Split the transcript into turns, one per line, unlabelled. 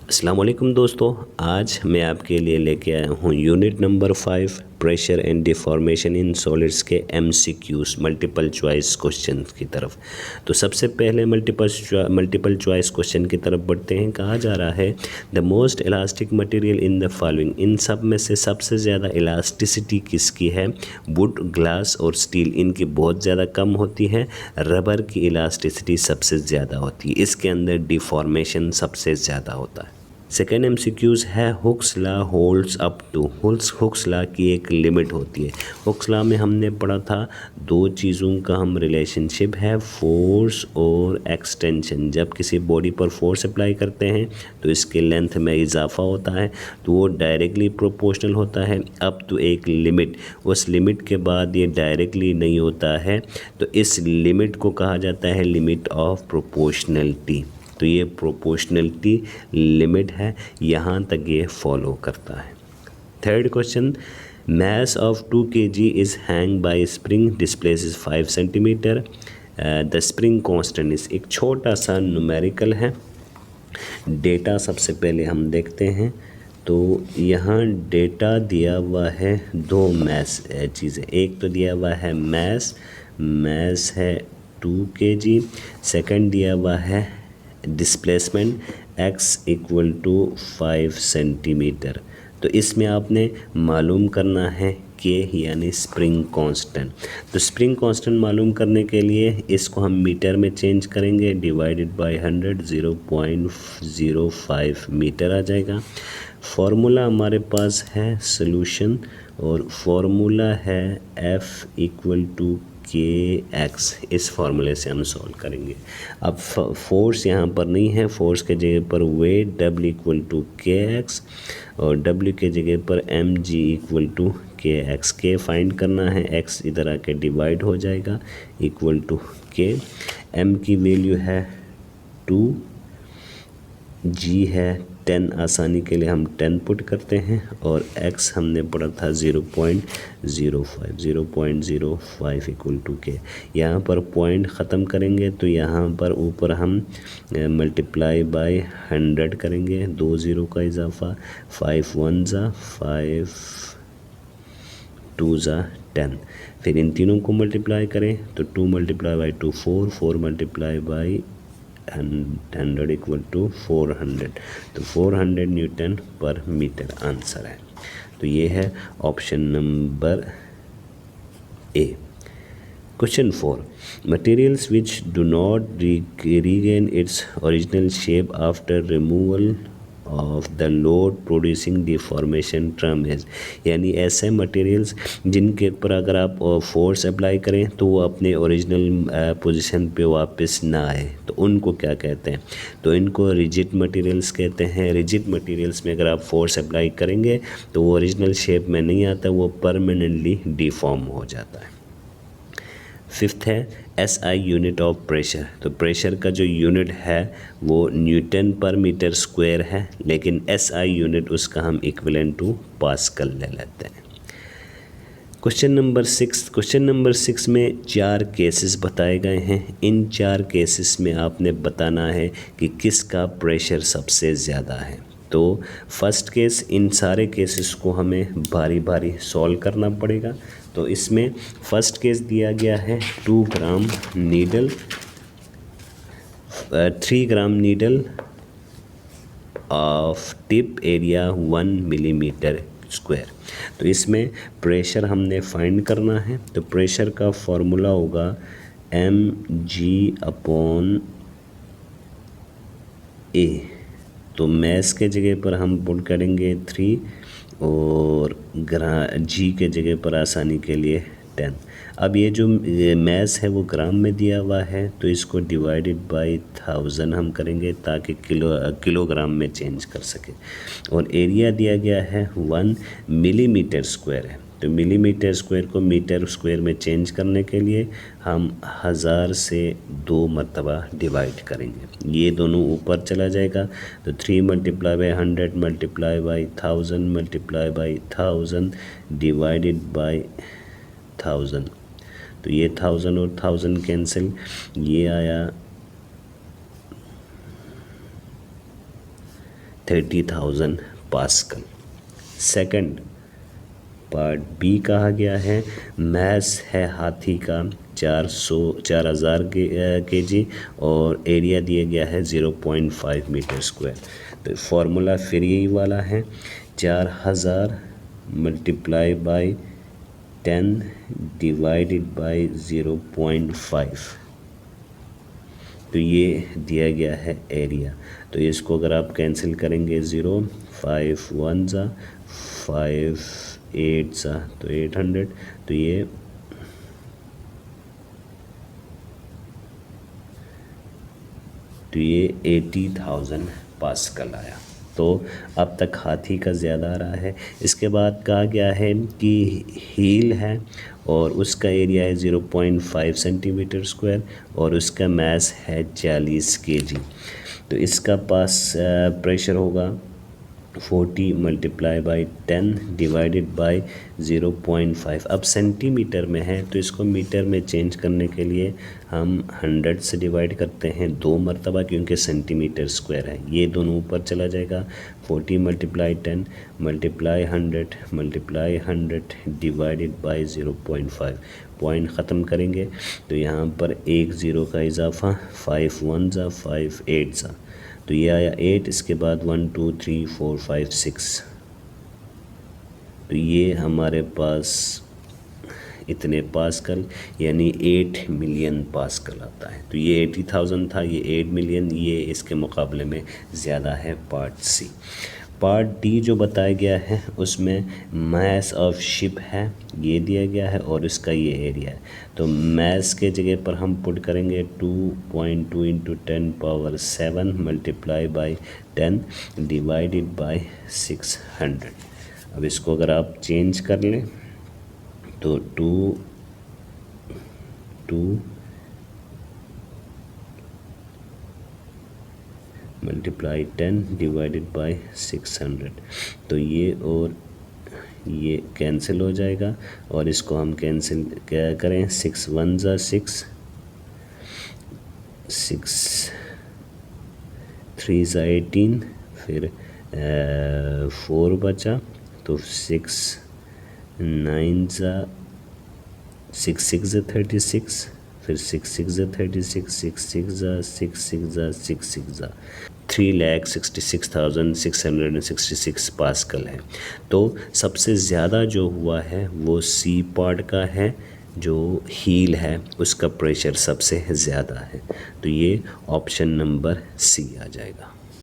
अस्सलाम वालेकुम दोस्तों, आज मैं आपके लिए लेके आया हूँ unit number 5 pressure and deformation in solids के MCQs मल्टीपल चॉइस क्वेश्चन की तरफ। तो सबसे पहले मल्टीपल चॉइस क्वेश्चन की तरफ बढ़ते हैं। कहा जा रहा है the most elastic material in the following, इन सब में से सबसे ज़्यादा इलास्टिसिटी किसकी है? वुड, ग्लास और स्टील, इनकी बहुत ज़्यादा कम होती है। रबर की इलास्टिसिटी सबसे ज़्यादा होती है। इसके अंदर डिफॉर्मेशन सबसे ज़्यादा होता है। सेकेंड MCQs है Hooke's law holds up to. Hooke's law की एक लिमिट होती है। हुक्स लॉ में हमने पढ़ा था दो चीज़ों का हम रिलेशनशिप है, फोर्स और एक्सटेंशन। जब किसी बॉडी पर फोर्स अप्लाई करते हैं तो इसके लेंथ में इजाफा होता है, तो वो डायरेक्टली प्रोपोर्शनल होता है अप टू एक लिमिट। उस लिमिट के बाद ये डायरेक्टली नहीं होता है, तो इस लिमिट को कहा जाता है लिमिट ऑफ प्रोपोर्शनलिटी। तो ये प्रोपोर्शनलिटी लिमिट है, यहाँ तक ये फॉलो करता है। Third question, mass of 2 kg is hang by spring displaces 5 centimeter, the spring constant is, एक छोटा सा न्यूमेरिकल है। डेटा सबसे पहले हम देखते हैं। तो यहाँ डेटा दिया हुआ है दो मैस चीज़ें। एक तो दिया हुआ है मैस है 2 kg, सेकंड दिया हुआ है displacement x equal to 5 centimetre. तो इसमें आपने मालूम करना है के यानी स्प्रिंग कांस्टेंट। तो स्प्रिंग कांस्टेंट मालूम करने के लिए इसको हम मीटर में चेंज करेंगे, डिवाइडेड बाय 100, 0.05 मीटर आ जाएगा। फार्मूला हमारे पास है सॉल्यूशन, और फार्मूला है F इक्वल टू KX। इस फार्मूले से हम सॉल्व करेंगे। अब फोर्स यहाँ पर नहीं है, फोर्स के जगह पर weight W equal to KX और W के जगह पर mg equal to KX। K find करना है, X इधर आके डिवाइड हो जाएगा इक्वल टू K। M की वैल्यू है 2, G है 10, आसानी के लिए हम 10 पुट करते हैं, और x हमने पढ़ा था 0.05 इक्वल टू के। यहाँ पर पॉइंट ख़त्म करेंगे तो यहाँ पर ऊपर हम मल्टीप्लाई बाय 100 करेंगे, 2 0 का इजाफा, 5 1 ज़ा 5 2 ज़ा 10। फिर इन तीनों को मल्टीप्लाई करें तो 2 multiply by 2 4, 4 multiply by 100 equal to 400। तो 400 न्यूटन पर मीटर आंसर है। तो ये है option number A. Question 4, materials which do not regain its original shape after removal of the load producing deformation term is, यानी ऐसे मटेरियल्स जिनके ऊपर अगर आप फोर्स अप्लाई करें तो वो अपने ओरिजिनल पोजीशन पे वापस ना आए, तो उनको क्या कहते हैं? तो इनको रिजिड मटेरियल्स कहते हैं। रिजिड मटेरियल्स में अगर आप फोर्स अप्लाई करेंगे तो वो ओरिजिनल शेप में नहीं आता, वो परमानेंटली डिफॉर्म हो जाता है। फिफ्थ है SI यूनिट ऑफ प्रेशर। तो प्रेशर का जो यूनिट है वो न्यूटन पर मीटर स्क्वायर है, लेकिन SI यूनिट उसका हम इक्विवेलेंट टू पास्कल ले लेते हैं। क्वेश्चन नंबर 6 में 4 केसेस बताए गए हैं। इन 4 केसेस में आपने बताना है कि किसका प्रेशर सबसे ज़्यादा है। तो फर्स्ट केस, इन सारे केसेस को हमें बारी बारी सॉल्व करना पड़ेगा। तो इसमें फर्स्ट केस दिया गया है 2 gram needle, 3 gram needle of tip area 1 millimetre square. तो इसमें प्रेशर हमने फाइंड करना है। तो प्रेशर का फॉर्मूला होगा mg/A। तो मैस के जगह पर हम पुट करेंगे 3 और जी के जगह पर आसानी के लिए 10। अब ये जो मैस है वो ग्राम में दिया हुआ है, तो इसको डिवाइडेड बाय 1000 हम करेंगे ताकि किलोग्राम में चेंज कर सके। और एरिया दिया गया है 1 मिलीमीटर स्क्वायर है। तो मिलीमीटर स्क्वायर को मीटर स्क्वायर में चेंज करने के लिए हम 1000 से 2 मरतबा डिवाइड करेंगे। ये दोनों ऊपर चला जाएगा, तो 3 multiply by 100 multiply by 1000 multiply by 1000 divided by 1000। तो ये 1000 और 1000 कैंसिल, ये आया 30,000 पास्कल। सेकंड पार्ट बी कहा गया है, मैस है हाथी का 4,000 kg और एरिया दिया गया है 0.5 मीटर स्क्वायर। तो फार्मूला फिर यही वाला है, 4,000 मल्टीप्लाई बाई 10 डिवाइडेड बाई 0.5, तो ये दिया गया है एरिया। तो इसको अगर आप कैंसिल करेंगे 0, 5 1 ज़ा 5 8 ज़ा तो 800, तो ये 80,000 पास्कल आया। तो अब तक हाथी का ज़्यादा आ रहा है। इसके बाद कहा गया है कि हील है और उसका एरिया है 0.5 सेंटीमीटर स्क्वायर और उसका मैस है 40 kg। तो इसका पास प्रेशर होगा 40 मल्टीप्लाई बाई 10 डिवाइडेड बाई 0.5। अब सेंटीमीटर में है तो इसको मीटर में चेंज करने के लिए हम 100 से डिवाइड करते हैं 2 मरतबा, क्योंकि सेंटीमीटर स्क्वायर है। ये दोनों ऊपर चला जाएगा, 40 multiply 10 multiply 100 multiply 100 divided by 0.5। Point ख़त्म करेंगे तो यहाँ पर एक ज़ीरो का इजाफा, 5 1 ज़ा 5 8 ज़ा, तो ये आया 8। इसके बाद 1 2 3 4 5 6, तो ये हमारे पास इतने पास्कल यानी 8 मिलियन पास्कल आता है। तो ये 80,000 था, ये 8 मिलियन, ये इसके मुकाबले में ज़्यादा है पार्ट सी। पार्ट डी जो बताया गया है उसमें मैस ऑफ शिप है, ये दिया गया है और इसका ये एरिया है। तो मैस के जगह पर हम पुट करेंगे 2.2 into 10 power 7 multiply by 10 divided by 600। अब इसको अगर आप चेंज कर लें तो 2 मल्टीप्लाई 10 डिवाइडेड बाई 600, तो ये और ये कैंसिल हो जाएगा और इसको हम कैंसिल क्या करें, 6 1 ज़ा 6 6 3 ज़ा 18, फिर 4 बचा तो 6 9 ज़ा 6 6 ज़ा 36, फिर 6 6 ज़ा 36 6 6 ज़ा 6 6 ज़ा 6 6 ज़ा 3,66,666 पास्कल है। तो सबसे ज़्यादा जो हुआ है वो सी पार्ट का है, जो हील है उसका प्रेशर सबसे ज़्यादा है। तो ये ऑप्शन नंबर सी आ जाएगा।